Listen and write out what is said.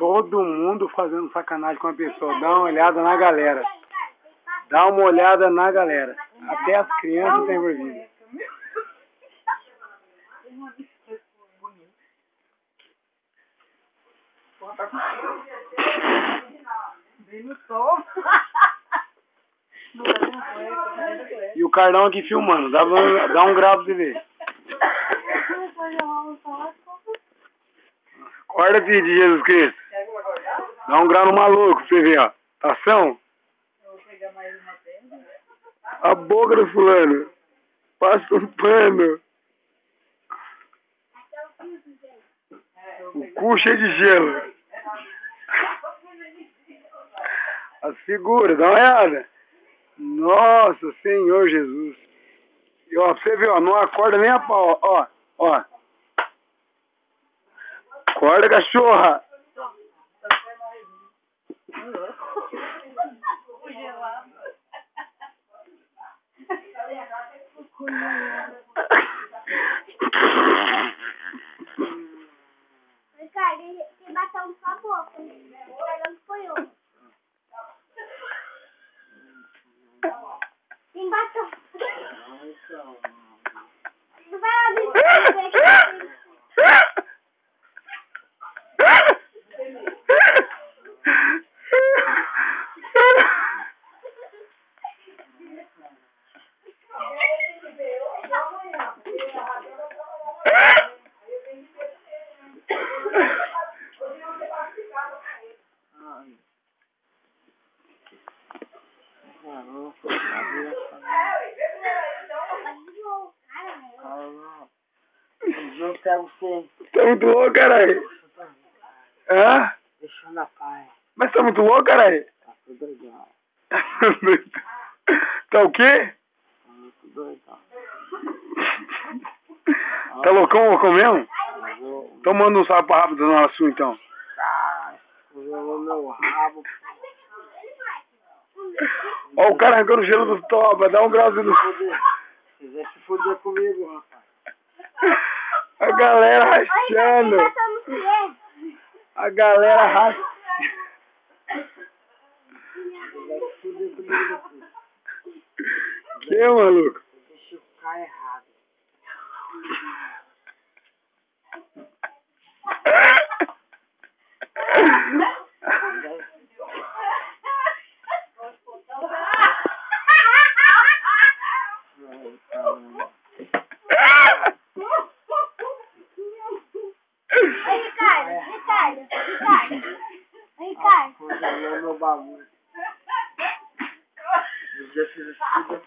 Todo mundo fazendo sacanagem com a pessoa. Dá uma olhada na galera. Dá uma olhada na galera. Até as crianças estão envolvidas. Bem no sol. E o Carlão aqui filmando. Dá um grau pra você ver. Acorda, filho de Jesus Cristo. Dá um grau no maluco pra você ver, ó. Ação. A boca do fulano. Passa um pano. O cu cheio de gelo. As figuras, dá uma olhada. Nossa, Senhor Jesus. E ó, pra você ver, ó, não acorda nem a pau, ó. Acorda, cachorra. Ricardo, ele bateu no sua boca. Não foi eu. Quem bateu? Vai lá, Vitor. Eu pego você. Tá muito louco, caralho. Hã? Deixa na paz. Mas tá muito louco, caralho. Tá tudo legal. Tá o quê? Tá muito doidão. Tá loucão mesmo? Vou... Então manda um salve pra rápido na sua, então. Ah, escorreu meu rabo. Ó o cara arrancando o gelo do toba. Dá um grauzinho no... Se quiser se foder comigo, rapaz. A galera rachando. A galera rachando. Que, maluco? Deixa eu ficar errado. Ricardo. Congelou meu bagulho. Eu já fiz isso tudo.